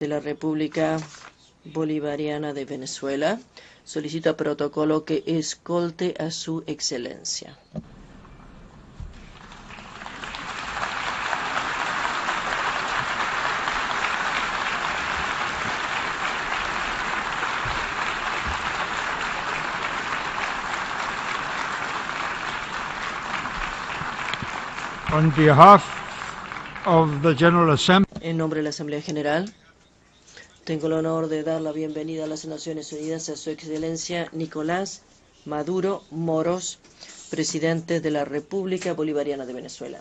de la República Bolivariana de Venezuela. Solicito a protocolo que escolte a su excelencia. On behalf of the General Assembly, en nombre de la Asamblea General, tengo el honor de dar la bienvenida a las Naciones Unidas a su excelencia Nicolás Maduro Moros, presidente de la República Bolivariana de Venezuela.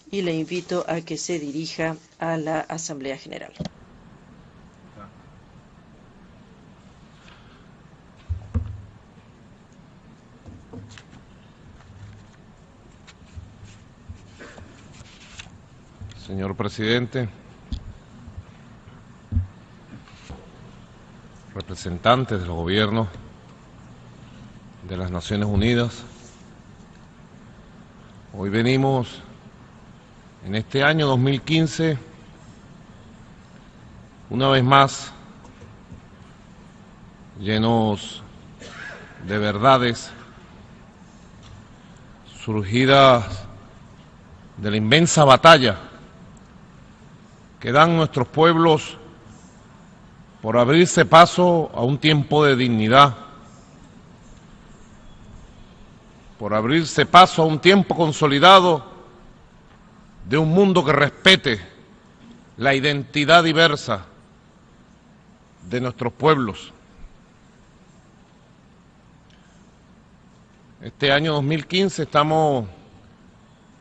Y le invito a que se dirija a la Asamblea General. Señor presidente, representantes del gobierno de las Naciones Unidas, hoy venimos en este año 2015, una vez más, llenos de verdades surgidas de la inmensa batalla que dan nuestros pueblos por abrirse paso a un tiempo de dignidad, por abrirse paso a un tiempo consolidado de un mundo que respete la identidad diversa de nuestros pueblos. Este año 2015 estamos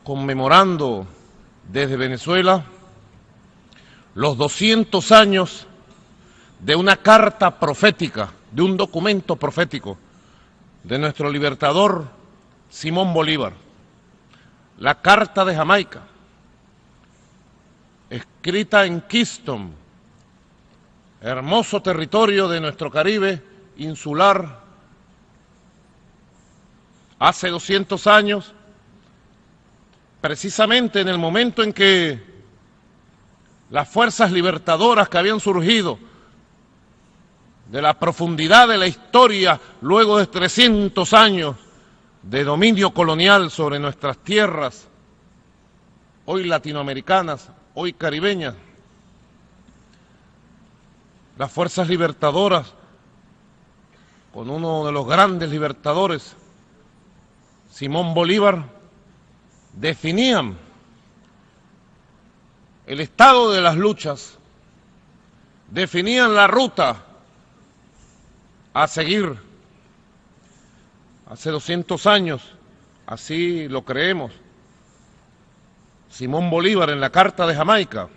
conmemorando desde Venezuela los 200 años de una carta profética, de un documento profético de nuestro libertador Simón Bolívar, la Carta de Jamaica, escrita en Kingston, hermoso territorio de nuestro Caribe insular, hace 200 años, precisamente en el momento en que las fuerzas libertadoras que habían surgido de la profundidad de la historia, luego de 300 años de dominio colonial sobre nuestras tierras, hoy latinoamericanas, hoy caribeñas, las fuerzas libertadoras, con uno de los grandes libertadores, Simón Bolívar, definían el estado de las luchas, definían la ruta a seguir. Hace 200 años, así lo creemos, Simón Bolívar en la Carta de Jamaica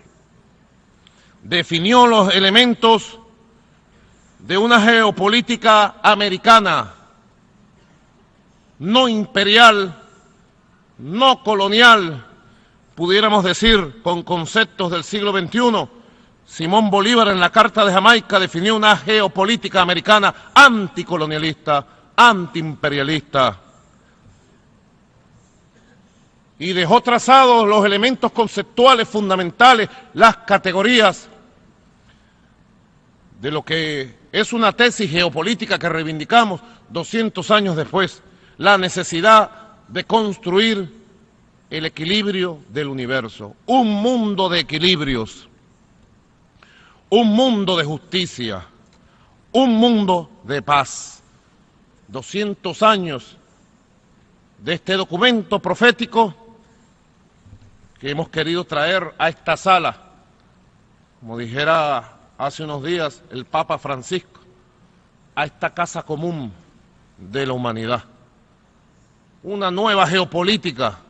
definió los elementos de una geopolítica americana, no imperial, no colonial, pudiéramos decir con conceptos del siglo XXI. Simón Bolívar en la Carta de Jamaica definió una geopolítica americana anticolonialista, antiimperialista, y dejó trazados los elementos conceptuales fundamentales, las categorías de lo que es una tesis geopolítica que reivindicamos 200 años después, la necesidad de construir el equilibrio del universo, un mundo de equilibrios, un mundo de justicia, un mundo de paz. 200 años de este documento profético que hemos querido traer a esta sala, como dijera hace unos días el Papa Francisco, a esta casa común de la humanidad. Una nueva geopolítica,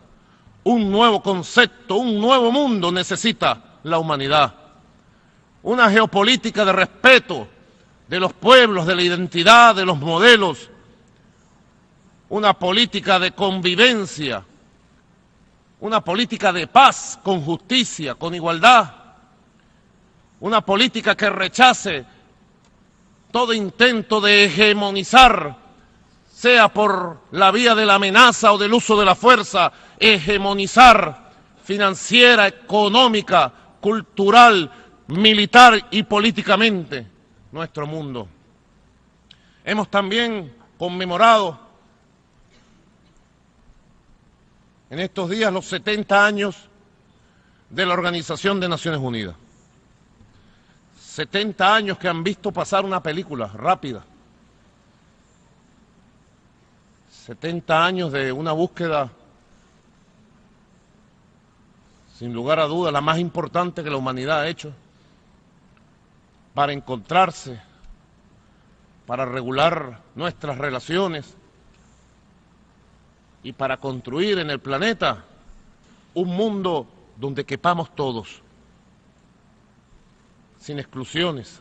un nuevo concepto, un nuevo mundo necesita la humanidad. Una geopolítica de respeto de los pueblos, de la identidad, de los modelos. Una política de convivencia, una política de paz, con justicia, con igualdad. Una política que rechace todo intento de hegemonizar, sea por la vía de la amenaza o del uso de la fuerza, hegemonizar financiera, económica, cultural, militar y políticamente nuestro mundo. Hemos también conmemorado en estos días los 70 años de la Organización de Naciones Unidas. 70 años que han visto pasar una película rápida. 70 años de una búsqueda, sin lugar a dudas, la más importante que la humanidad ha hecho para encontrarse, para regular nuestras relaciones y para construir en el planeta un mundo donde quepamos todos, sin exclusiones,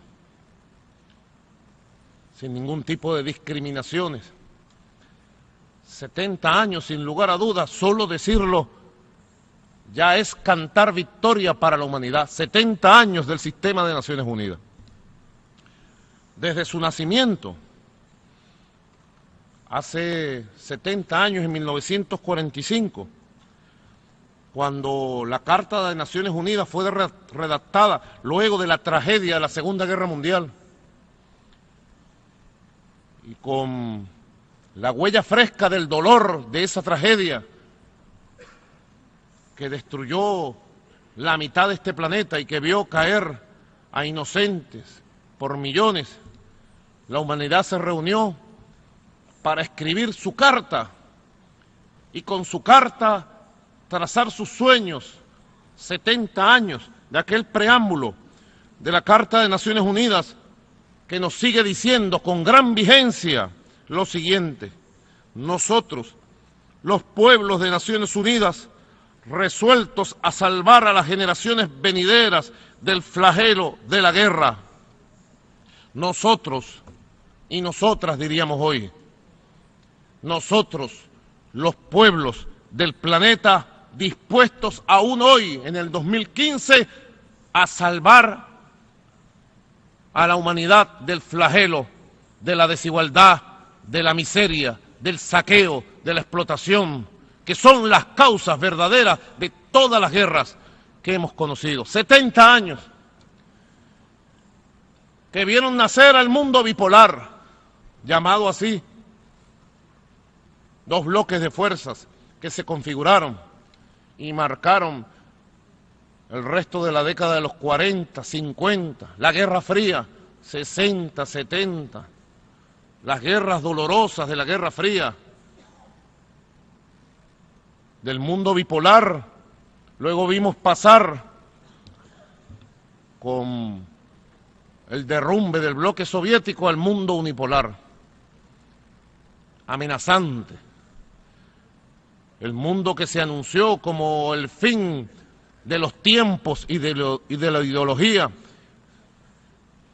sin ningún tipo de discriminaciones. 70 años, sin lugar a dudas, solo decirlo ya es cantar victoria para la humanidad. 70 años del sistema de Naciones Unidas. Desde su nacimiento, hace 70 años, en 1945, cuando la Carta de Naciones Unidas fue redactada luego de la tragedia de la Segunda Guerra Mundial, y con la huella fresca del dolor de esa tragedia que destruyó la mitad de este planeta y que vio caer a inocentes por millones, la humanidad se reunió para escribir su carta y con su carta trazar sus sueños. 70 años de aquel preámbulo de la Carta de Naciones Unidas que nos sigue diciendo con gran vigencia lo siguiente: nosotros, los pueblos de Naciones Unidas, resueltos a salvar a las generaciones venideras del flagelo de la guerra. Nosotros y nosotras, diríamos hoy, nosotros, los pueblos del planeta, dispuestos aún hoy, en el 2015, a salvar a la humanidad del flagelo, de la desigualdad, de la miseria, del saqueo, de la explotación, que son las causas verdaderas de todas las guerras que hemos conocido. 70 años que vieron nacer al mundo bipolar, llamado así, dos bloques de fuerzas que se configuraron y marcaron el resto de la década de los 40, 50, la Guerra Fría, 60, 70, las guerras dolorosas de la Guerra Fría, del mundo bipolar. Luego vimos pasar con el derrumbe del bloque soviético al mundo unipolar, amenazante, el mundo que se anunció como el fin de los tiempos y de la ideología,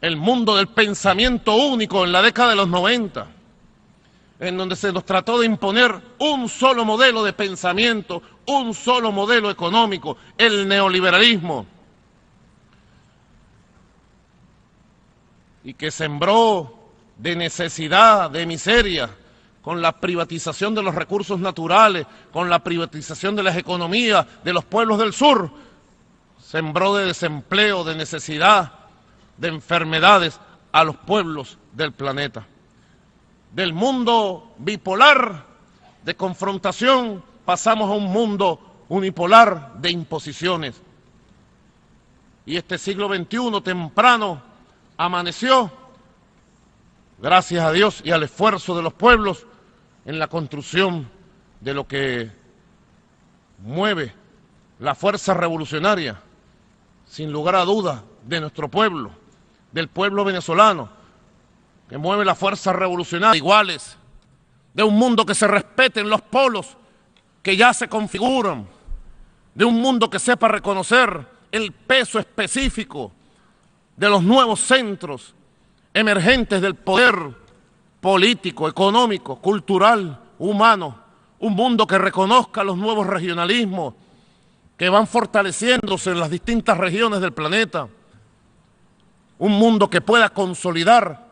el mundo del pensamiento único en la década de los 90, en donde se nos trató de imponer un solo modelo de pensamiento, un solo modelo económico, el neoliberalismo, y que sembró de necesidad, de miseria, con la privatización de los recursos naturales, con la privatización de las economías de los pueblos del sur, sembró de desempleo, de necesidad, de enfermedades a los pueblos del planeta. Del mundo bipolar de confrontación pasamos a un mundo unipolar de imposiciones. Y este siglo XXI temprano amaneció, gracias a Dios y al esfuerzo de los pueblos, en la construcción de lo que mueve la fuerza revolucionaria, sin lugar a dudas, de nuestro pueblo, del pueblo venezolano, que mueve la fuerza revolucionaria, iguales, de un mundo que se respeten los polos que ya se configuran, de un mundo que sepa reconocer el peso específico de los nuevos centros emergentes del poder político, económico, cultural, humano, un mundo que reconozca los nuevos regionalismos que van fortaleciéndose en las distintas regiones del planeta, un mundo que pueda consolidar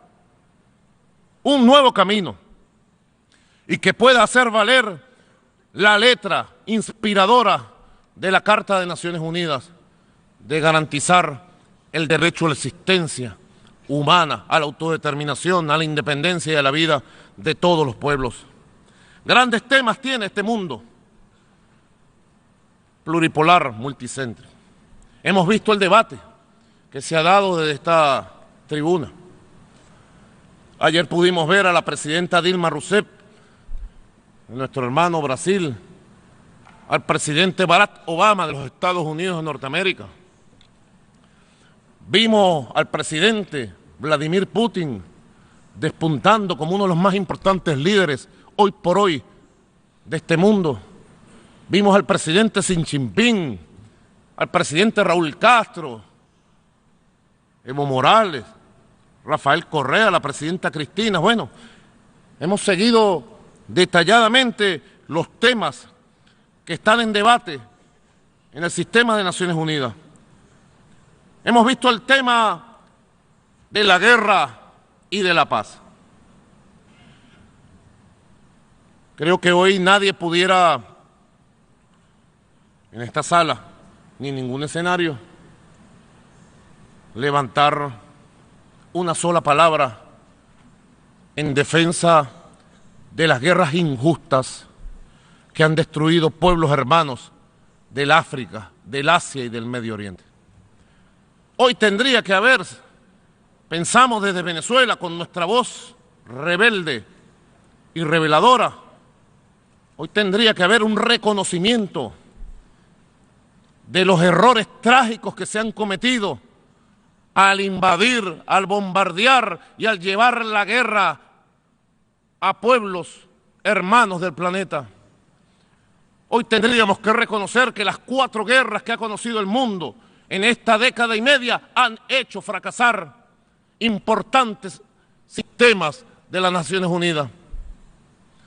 un nuevo camino y que pueda hacer valer la letra inspiradora de la Carta de Naciones Unidas de garantizar el derecho a la existencia humana, a la autodeterminación, a la independencia y a la vida de todos los pueblos. Grandes temas tiene este mundo pluripolar, multicéntrico. Hemos visto el debate que se ha dado desde esta tribuna. Ayer pudimos ver a la presidenta Dilma Rousseff, nuestro hermano Brasil, al presidente Barack Obama de los Estados Unidos de Norteamérica. Vimos al presidente Vladimir Putin despuntando como uno de los más importantes líderes hoy por hoy de este mundo. Vimos al presidente Xi Jinping, al presidente Raúl Castro, Evo Morales, Rafael Correa, la presidenta Cristina. Bueno, hemos seguido detalladamente los temas que están en debate en el sistema de Naciones Unidas. Hemos visto el tema de la guerra y de la paz. Creo que hoy nadie pudiera, en esta sala, ni en ningún escenario, levantar una sola palabra en defensa de las guerras injustas que han destruido pueblos hermanos del África, del Asia y del Medio Oriente. Hoy tendría que haber, pensamos desde Venezuela con nuestra voz rebelde y reveladora, hoy tendría que haber un reconocimiento de los errores trágicos que se han cometido al invadir, al bombardear y al llevar la guerra a pueblos hermanos del planeta. Hoy tendríamos que reconocer que las 4 guerras que ha conocido el mundo en esta década y media han hecho fracasar importantes sistemas de las Naciones Unidas.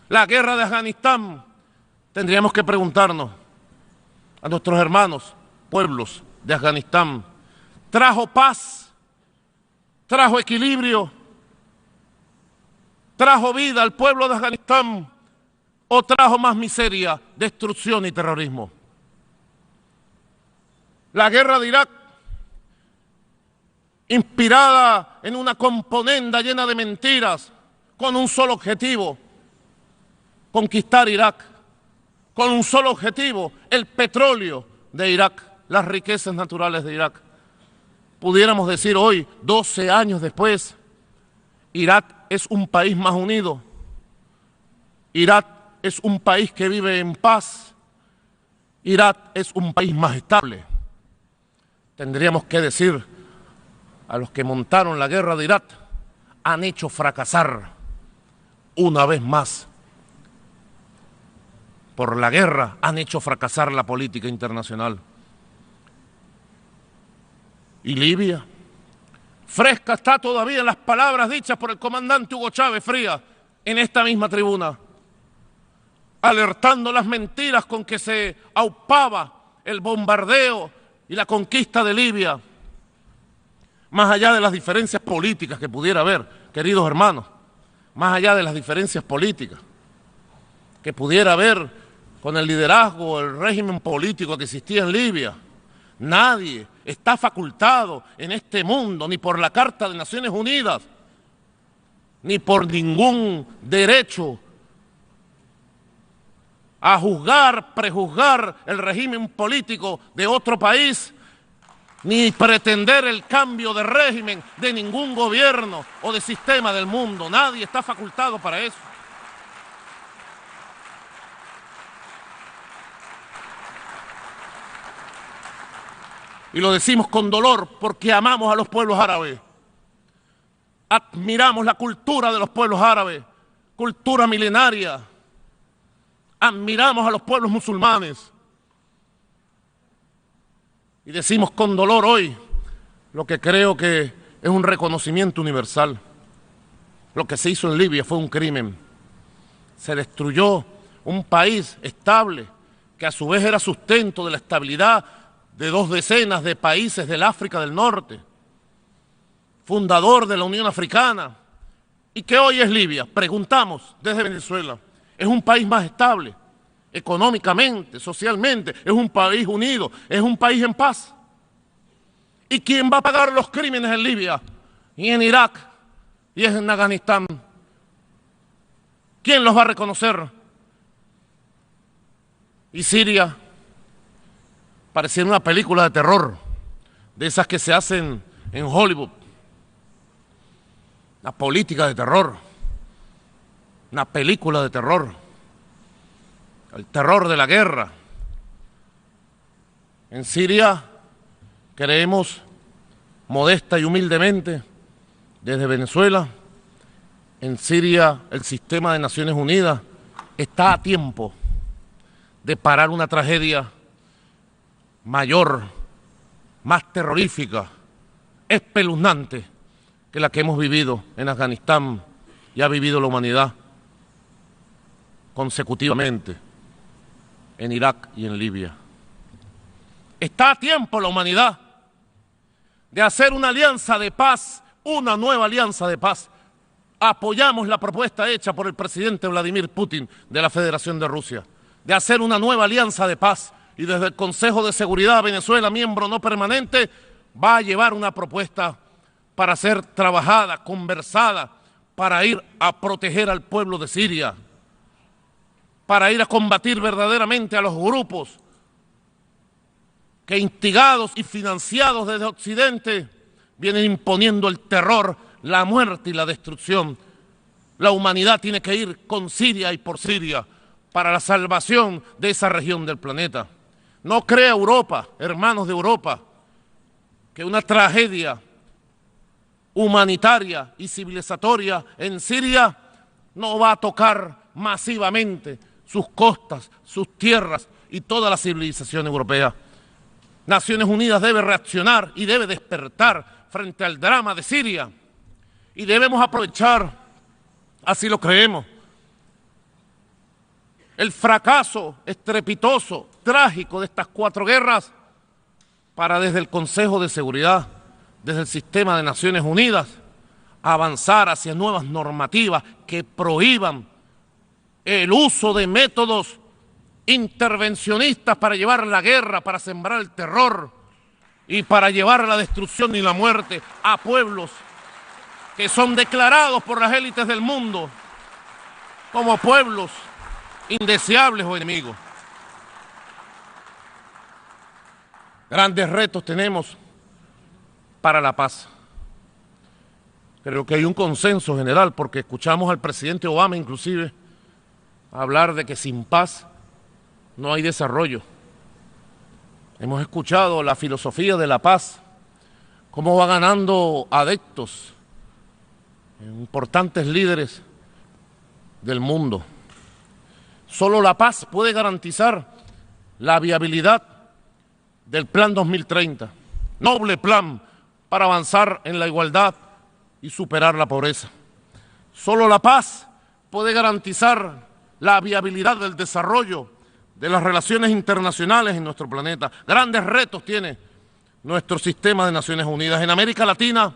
La guerra de Afganistán, tendríamos que preguntarnos a nuestros hermanos pueblos de Afganistán, ¿trajo paz? ¿Trajo equilibrio? ¿Trajo vida al pueblo de Afganistán? ¿O trajo más miseria, destrucción y terrorismo? La guerra de Irak, inspirada en una componenda llena de mentiras, con un solo objetivo: conquistar Irak, con un solo objetivo: el petróleo de Irak, las riquezas naturales de Irak. Pudiéramos decir hoy, 12 años después, Irak es un país más unido, Irak es un país que vive en paz, Irak es un país más estable. Tendríamos que decir a los que montaron la guerra de Irak: han hecho fracasar una vez más. Por la guerra han hecho fracasar la política internacional. ¿Y Libia? Fresca está todavía las palabras dichas por el comandante Hugo Chávez Frías en esta misma tribuna, alertando las mentiras con que se aupaba el bombardeo y la conquista de Libia. Más allá de las diferencias políticas que pudiera haber, queridos hermanos, más allá de las diferencias políticas que pudiera haber con el liderazgo o el régimen político que existía en Libia, nadie está facultado en este mundo, ni por la Carta de Naciones Unidas, ni por ningún derecho, a juzgar, prejuzgar el régimen político de otro país, ni pretender el cambio de régimen de ningún gobierno o de sistema del mundo. Nadie está facultado para eso. Y lo decimos con dolor porque amamos a los pueblos árabes. Admiramos la cultura de los pueblos árabes, cultura milenaria. Admiramos a los pueblos musulmanes. Y decimos con dolor hoy lo que creo que es un reconocimiento universal. Lo que se hizo en Libia fue un crimen. Se destruyó un país estable que a su vez era sustento de la estabilidad de 2 decenas de países del África del Norte, fundador de la Unión Africana, y que hoy es Libia. Preguntamos desde Venezuela, ¿es un país más estable económicamente, socialmente? ¿Es un país unido? ¿Es un país en paz? ¿Y quién va a pagar los crímenes en Libia y en Irak y en Afganistán? ¿Quién los va a reconocer? Y Siria parecía una película de terror, de esas que se hacen en Hollywood. Una política de terror, una película de terror, el terror de la guerra. En Siria creemos modesta y humildemente, desde Venezuela, en Siria el sistema de Naciones Unidas está a tiempo de parar una tragedia mayor, más terrorífica, espeluznante que la que hemos vivido en Afganistán y ha vivido la humanidad consecutivamente en Irak y en Libia. Está a tiempo la humanidad de hacer una alianza de paz, una nueva alianza de paz. Apoyamos la propuesta hecha por el presidente Vladimir Putin de la Federación de Rusia, de hacer una nueva alianza de paz. Y desde el Consejo de Seguridad, Venezuela, miembro no permanente, va a llevar una propuesta para ser trabajada, conversada, para ir a proteger al pueblo de Siria, para ir a combatir verdaderamente a los grupos que, instigados y financiados desde Occidente, vienen imponiendo el terror, la muerte y la destrucción. La humanidad tiene que ir con Siria y por Siria para la salvación de esa región del planeta. No crea Europa, hermanos de Europa, que una tragedia humanitaria y civilizatoria en Siria no va a tocar masivamente sus costas, sus tierras y toda la civilización europea. Naciones Unidas debe reaccionar y debe despertar frente al drama de Siria. Y debemos aprovechar, así lo creemos, el fracaso estrepitoso, trágico de estas 4 guerras para desde el Consejo de Seguridad, desde el sistema de Naciones Unidas, avanzar hacia nuevas normativas que prohíban el uso de métodos intervencionistas para llevar la guerra, para sembrar el terror y para llevar la destrucción y la muerte a pueblos que son declarados por las élites del mundo como pueblos indeseables o enemigos. Grandes retos tenemos para la paz. Creo que hay un consenso general, porque escuchamos al presidente Obama inclusive hablar de que sin paz no hay desarrollo. Hemos escuchado la filosofía de la paz, cómo va ganando adeptos importantes líderes del mundo. Solo la paz puede garantizar la viabilidad del Plan 2030, noble plan para avanzar en la igualdad y superar la pobreza. Solo la paz puede garantizar la viabilidad del desarrollo de las relaciones internacionales en nuestro planeta. Grandes retos tiene nuestro sistema de Naciones Unidas. En América Latina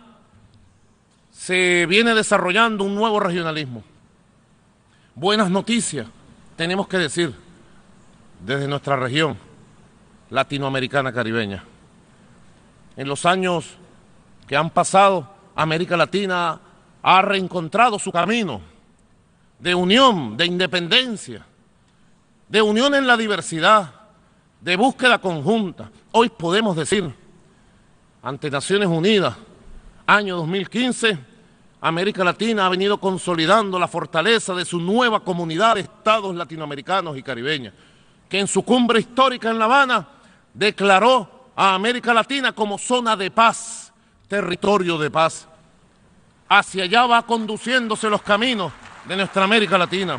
se viene desarrollando un nuevo regionalismo. Buenas noticias, tenemos que decir, desde nuestra región latinoamericana caribeña. En los años que han pasado, América Latina ha reencontrado su camino de unión, de independencia, de unión en la diversidad, de búsqueda conjunta. Hoy podemos decir, ante Naciones Unidas, año 2015, América Latina ha venido consolidando la fortaleza de su nueva comunidad de estados latinoamericanos y caribeños, que en su cumbre histórica en La Habana declaró a América Latina como zona de paz, territorio de paz. Hacia allá va conduciéndose los caminos de nuestra América Latina.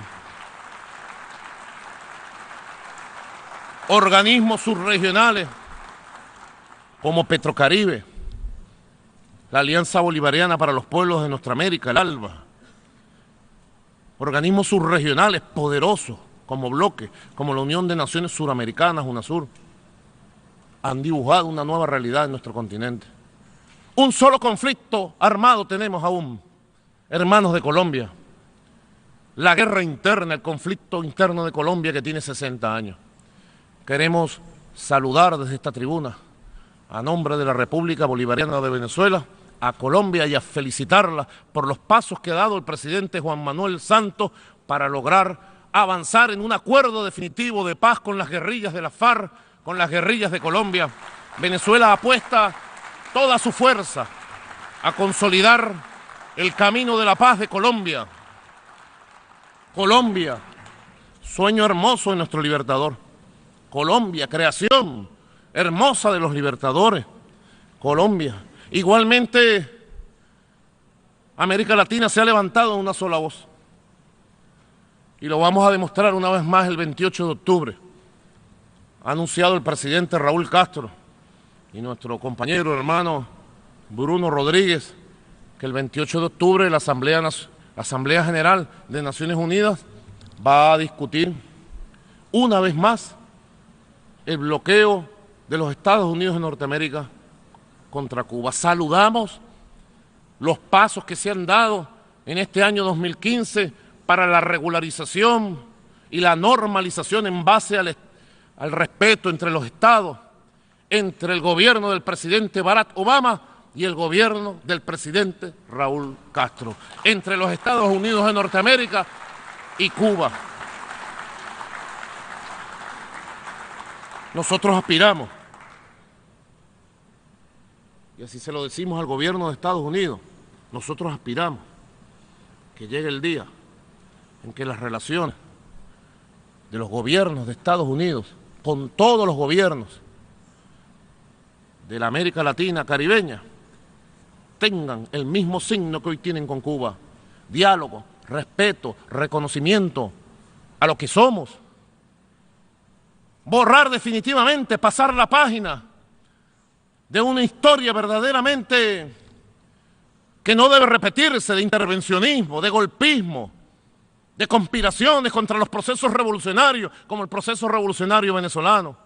Organismos subregionales como Petrocaribe, la Alianza Bolivariana para los Pueblos de Nuestra América, el ALBA, organismos subregionales poderosos como bloque, como la Unión de Naciones Suramericanas, UNASUR, han dibujado una nueva realidad en nuestro continente. Un solo conflicto armado tenemos aún, hermanos de Colombia. La guerra interna, el conflicto interno de Colombia que tiene 60 años. Queremos saludar desde esta tribuna a nombre de la República Bolivariana de Venezuela, a Colombia y a felicitarla por los pasos que ha dado el presidente Juan Manuel Santos para lograr avanzar en un acuerdo definitivo de paz con las guerrillas de la FARC, con las guerrillas de Colombia. Venezuela apuesta toda su fuerza a consolidar el camino de la paz de Colombia. Colombia, sueño hermoso de nuestro libertador. Colombia, creación hermosa de los libertadores. Colombia. Igualmente, América Latina se ha levantado en una sola voz. Y lo vamos a demostrar una vez más el 28 de octubre. Ha anunciado el presidente Raúl Castro y nuestro compañero hermano Bruno Rodríguez que el 28 de octubre la Asamblea General de Naciones Unidas va a discutir una vez más el bloqueo de los Estados Unidos de Norteamérica contra Cuba. Saludamos los pasos que se han dado en este año 2015 para la regularización y la normalización en base al respeto entre los estados, entre el gobierno del presidente Barack Obama y el gobierno del presidente Raúl Castro, entre los Estados Unidos de Norteamérica y Cuba. Nosotros aspiramos, y así se lo decimos al gobierno de Estados Unidos, nosotros aspiramos que llegue el día en que las relaciones de los gobiernos de Estados Unidos con todos los gobiernos de la América Latina, caribeña, tengan el mismo signo que hoy tienen con Cuba: diálogo, respeto, reconocimiento a lo que somos. Borrar definitivamente, pasar la página de una historia verdaderamente que no debe repetirse, de intervencionismo, de golpismo, de conspiraciones contra los procesos revolucionarios, como el proceso revolucionario venezolano,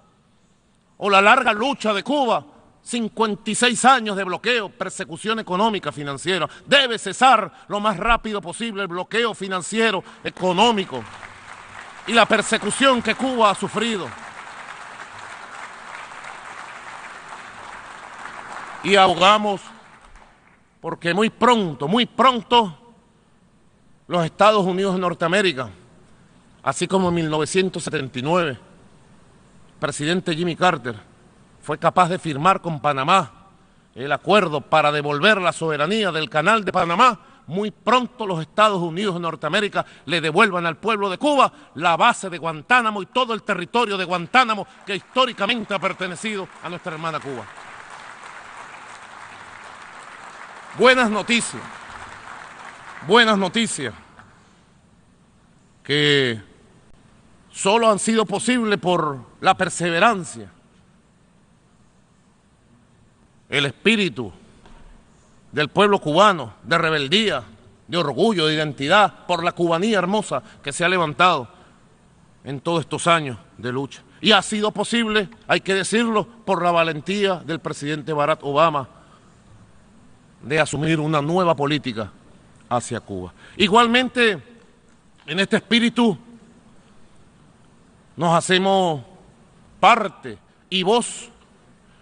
o la larga lucha de Cuba, 56 años de bloqueo, persecución económica, financiera. Debe cesar lo más rápido posible el bloqueo financiero, económico y la persecución que Cuba ha sufrido. Y abogamos porque muy pronto, los Estados Unidos de Norteamérica, así como en 1979, el presidente Jimmy Carter fue capaz de firmar con Panamá el acuerdo para devolver la soberanía del Canal de Panamá, muy pronto los Estados Unidos de Norteamérica le devuelvan al pueblo de Cuba la base de Guantánamo y todo el territorio de Guantánamo que históricamente ha pertenecido a nuestra hermana Cuba. Buenas noticias que solo han sido posibles por la perseverancia, el espíritu del pueblo cubano, de rebeldía, de orgullo, de identidad, por la cubanía hermosa que se ha levantado en todos estos años de lucha. Y ha sido posible, hay que decirlo, por la valentía del presidente Barack Obama de asumir una nueva política hacia Cuba. Igualmente, en este espíritu nos hacemos parte y voz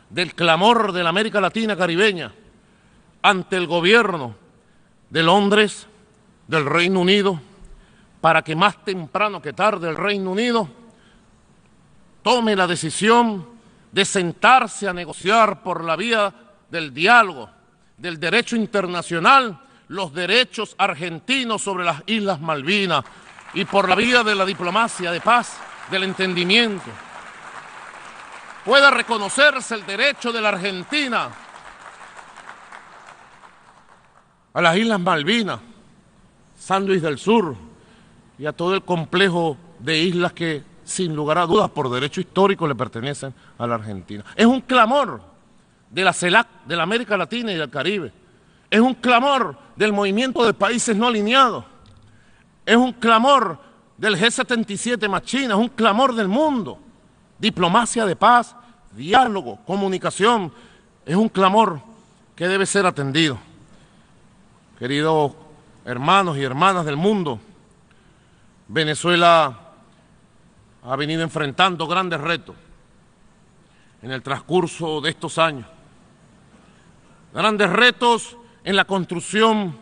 del clamor de la América Latina caribeña ante el gobierno de Londres, del Reino Unido, para que más temprano que tarde el Reino Unido tome la decisión de sentarse a negociar por la vía del diálogo, del derecho internacional, los derechos argentinos sobre las Islas Malvinas, y por la vía de la diplomacia de paz, del entendimiento, pueda reconocerse el derecho de la Argentina a las Islas Malvinas, San Luis del Sur y a todo el complejo de islas que, sin lugar a dudas, por derecho histórico le pertenecen a la Argentina. Es un clamor de la CELAC, de la América Latina y del Caribe. Es un clamor del movimiento de países no alineados. Es un clamor del G77 más China, es un clamor del mundo. Diplomacia de paz, diálogo, comunicación, es un clamor que debe ser atendido. Queridos hermanos y hermanas del mundo, Venezuela ha venido enfrentando grandes retos. en el transcurso de estos años. Grandes retos en la construcción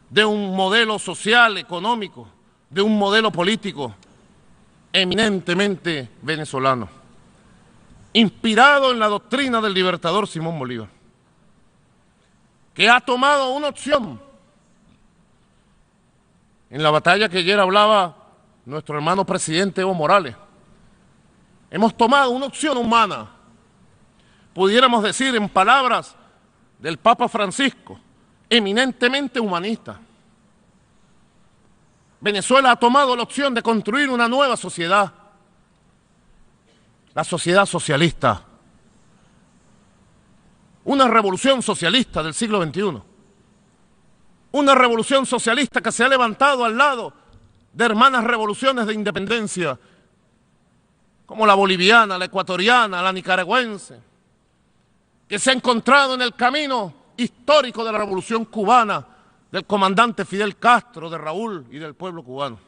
de un modelo social, económico, de un modelo político eminentemente venezolano, inspirado en la doctrina del libertador Simón Bolívar, que ha tomado una opción. En la batalla que ayer hablaba nuestro hermano presidente Evo Morales, hemos tomado una opción humana, pudiéramos decir en palabras del Papa Francisco, eminentemente humanista. Venezuela ha tomado la opción de construir una nueva sociedad, la sociedad socialista, una revolución socialista del siglo XXI, una revolución socialista que se ha levantado al lado de hermanas revoluciones de independencia, como la boliviana, la ecuatoriana, la nicaragüense, que se ha encontrado en el camino histórico de la revolución cubana, del comandante Fidel Castro, de Raúl y del pueblo cubano.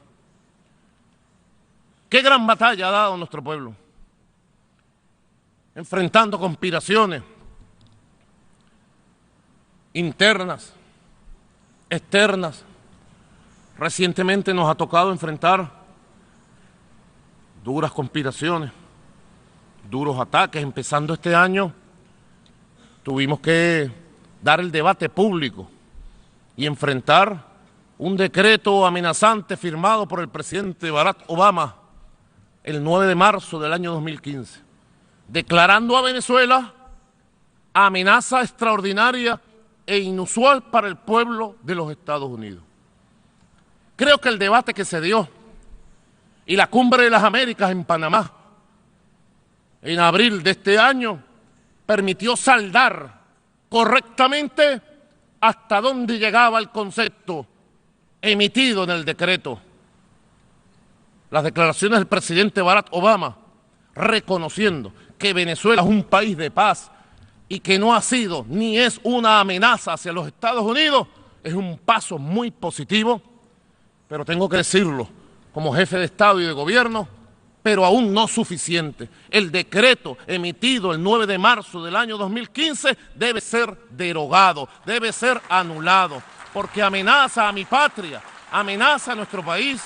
Qué gran batalla ha dado nuestro pueblo, enfrentando conspiraciones internas, externas. Recientemente nos ha tocado enfrentar duras conspiraciones, duros ataques. Empezando este año, tuvimos que dar el debate público y enfrentar un decreto amenazante firmado por el presidente Barack Obama el 9 de marzo del año 2015, declarando a Venezuela amenaza extraordinaria e inusual para el pueblo de los Estados Unidos. Creo que el debate que se dio y la Cumbre de las Américas en Panamá en abril de este año permitió saldar correctamente hasta dónde llegaba el concepto emitido en el decreto. Las declaraciones del presidente Barack Obama reconociendo que Venezuela es un país de paz y que no ha sido ni es una amenaza hacia los Estados Unidos, es un paso muy positivo, pero tengo que decirlo como jefe de Estado y de Gobierno, pero aún no suficiente. El decreto emitido el 9 de marzo del año 2015 debe ser derogado, debe ser anulado, porque amenaza a mi patria, amenaza a nuestro país.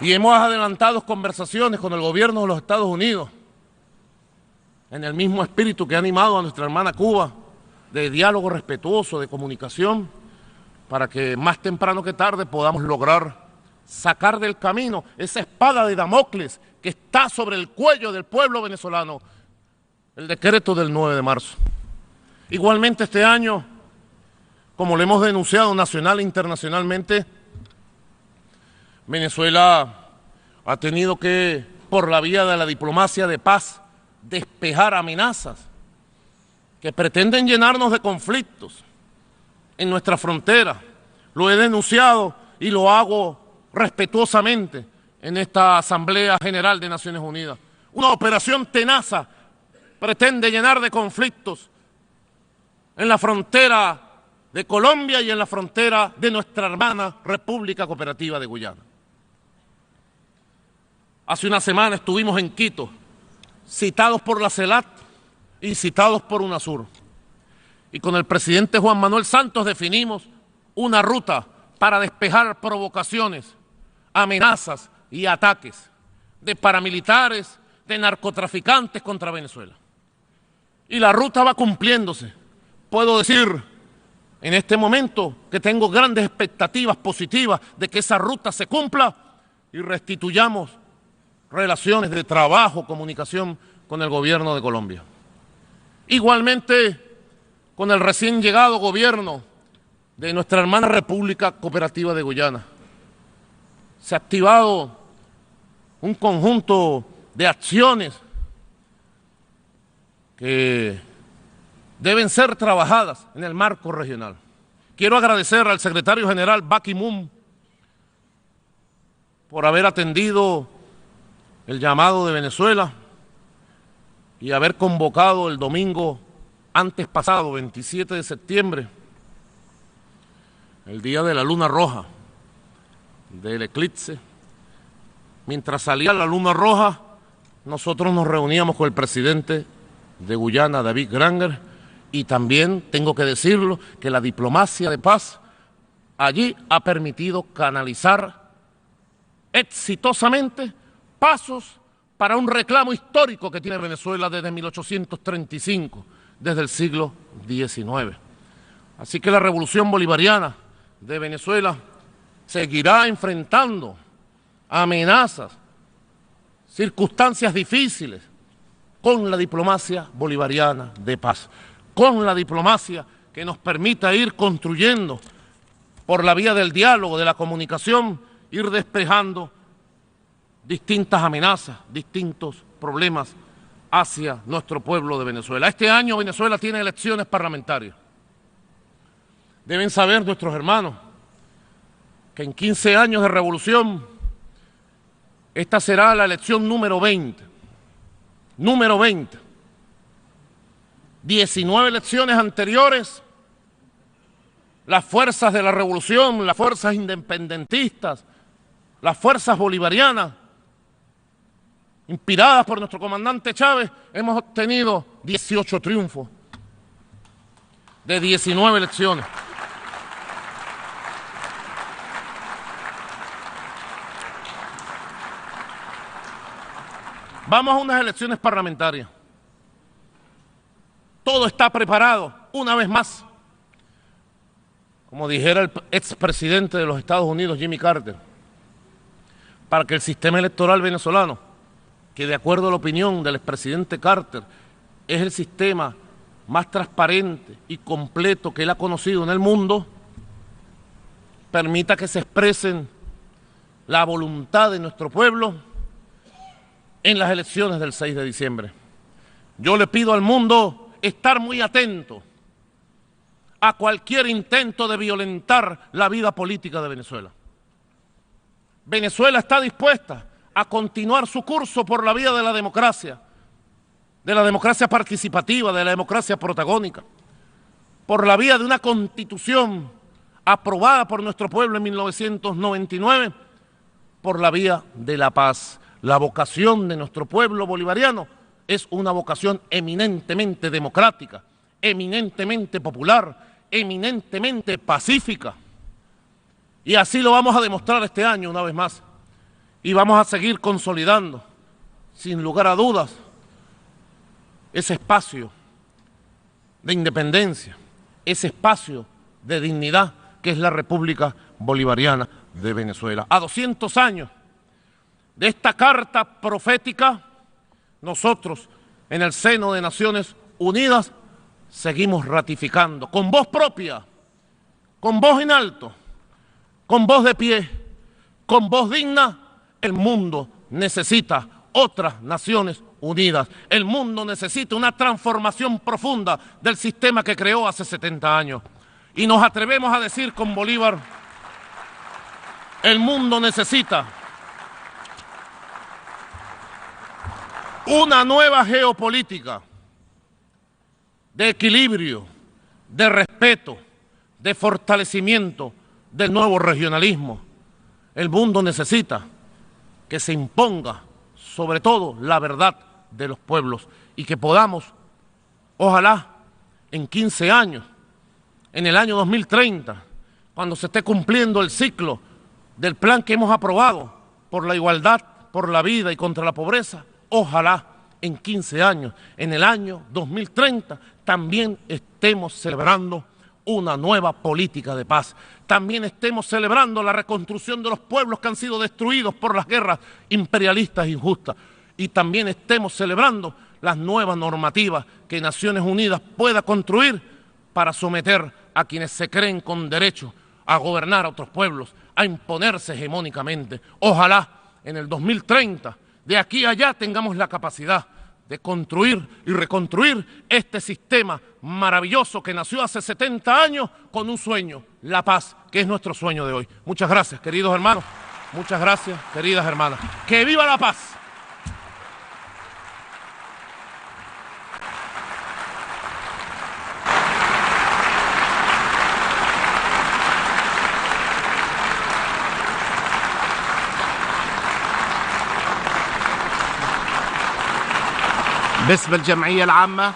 Y hemos adelantado conversaciones con el gobierno de los Estados Unidos, en el mismo espíritu que ha animado a nuestra hermana Cuba, de diálogo respetuoso, de comunicación, para que más temprano que tarde podamos lograr sacar del camino esa espada de Damocles que está sobre el cuello del pueblo venezolano, el decreto del 9 de marzo. Igualmente este año, como lo hemos denunciado nacional e internacionalmente, Venezuela ha tenido que, por la vía de la diplomacia de paz, despejar amenazas que pretenden llenarnos de conflictos en nuestra frontera. Lo he denunciado y lo hago respetuosamente en esta Asamblea General de Naciones Unidas. Una operación tenaza pretende llenar de conflictos en la frontera de Colombia y en la frontera de nuestra hermana República Cooperativa de Guyana. Hace una semana estuvimos en Quito, citados por la CELAC y citados por UNASUR. Y con el presidente Juan Manuel Santos definimos una ruta para despejar provocaciones, amenazas y ataques de paramilitares, de narcotraficantes contra Venezuela. Y la ruta va cumpliéndose. Puedo decir en este momento que tengo grandes expectativas positivas de que esa ruta se cumpla y restituyamos relaciones de trabajo, comunicación con el gobierno de Colombia. Igualmente con el recién llegado gobierno de nuestra hermana República Cooperativa de Guyana. Se ha activado un conjunto de acciones que deben ser trabajadas en el marco regional. Quiero agradecer al secretario general Ban Ki-moon por haber atendido el llamado de Venezuela y haber convocado el domingo antes pasado, 27 de septiembre, el día de la Luna Roja, del eclipse, mientras salía la luna roja, nosotros nos reuníamos con el presidente de Guyana, David Granger, y también, tengo que decirlo, que la diplomacia de paz allí ha permitido canalizar exitosamente pasos para un reclamo histórico que tiene Venezuela desde 1835, desde el siglo XIX. Así que la revolución bolivariana de Venezuela seguirá enfrentando amenazas, circunstancias difíciles, con la diplomacia bolivariana de paz, con la diplomacia que nos permita ir construyendo por la vía del diálogo, de la comunicación, ir despejando distintas amenazas, distintos problemas hacia nuestro pueblo de Venezuela. Este año Venezuela tiene elecciones parlamentarias. Deben saber nuestros hermanos que en 15 años de revolución, esta será la elección número 20. Número 20. 19 elecciones anteriores, las fuerzas de la revolución, las fuerzas independentistas, las fuerzas bolivarianas, inspiradas por nuestro comandante Chávez, hemos obtenido 18 triunfos de 19 elecciones. Vamos a unas elecciones parlamentarias. Todo está preparado, una vez más. Como dijera el expresidente de los Estados Unidos, Jimmy Carter, para que el sistema electoral venezolano, que de acuerdo a la opinión del expresidente Carter, es el sistema más transparente y completo que él ha conocido en el mundo, permita que se expresen la voluntad de nuestro pueblo en las elecciones del 6 de diciembre. Yo le pido al mundo estar muy atento a cualquier intento de violentar la vida política de Venezuela. Venezuela está dispuesta a continuar su curso por la vía de la democracia participativa, de la democracia protagónica, por la vía de una constitución aprobada por nuestro pueblo en 1999, por la vía de la paz. La vocación de nuestro pueblo bolivariano es una vocación eminentemente democrática, eminentemente popular, eminentemente pacífica. Y así lo vamos a demostrar este año una vez más. Y vamos a seguir consolidando, sin lugar a dudas, ese espacio de independencia, ese espacio de dignidad que es la República Bolivariana de Venezuela. A 200 años de esta carta profética, nosotros, en el seno de Naciones Unidas, seguimos ratificando con voz propia, con voz en alto, con voz de pie, con voz digna. El mundo necesita otras Naciones Unidas. El mundo necesita una transformación profunda del sistema que creó hace 70 años. Y nos atrevemos a decir con Bolívar, el mundo necesita una nueva geopolítica de equilibrio, de respeto, de fortalecimiento del nuevo regionalismo. El mundo necesita que se imponga sobre todo la verdad de los pueblos y que podamos, ojalá, en 15 años, en el año 2030, cuando se esté cumpliendo el ciclo del plan que hemos aprobado por la igualdad, por la vida y contra la pobreza, ojalá en 15 años, en el año 2030, también estemos celebrando una nueva política de paz. También estemos celebrando la reconstrucción de los pueblos que han sido destruidos por las guerras imperialistas injustas. Y también estemos celebrando las nuevas normativas que Naciones Unidas pueda construir para someter a quienes se creen con derecho a gobernar a otros pueblos, a imponerse hegemónicamente. Ojalá en el 2030, de aquí a allá, tengamos la capacidad de construir y reconstruir este sistema maravilloso que nació hace 70 años con un sueño, la paz, que es nuestro sueño de hoy. Muchas gracias, queridos hermanos. Muchas gracias, queridas hermanas. ¡Que viva la paz! باسم الجمعية العامة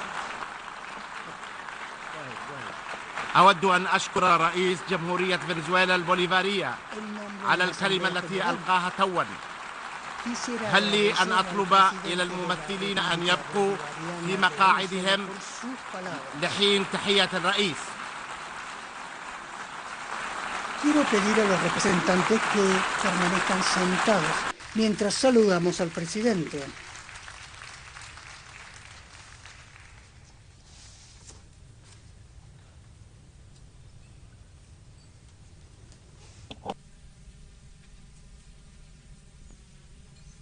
أود أن أشكر رئيس جمهورية فنزويلا البوليفارية على الكلمة التي ألقاها توا. هل لي أن أطلب إلى الممثلين أن يبقوا في مقاعدهم لحين تحية الرئيس؟ Quiero pedir a los representantes que permanezcan sentados mientras saludamos al presidente.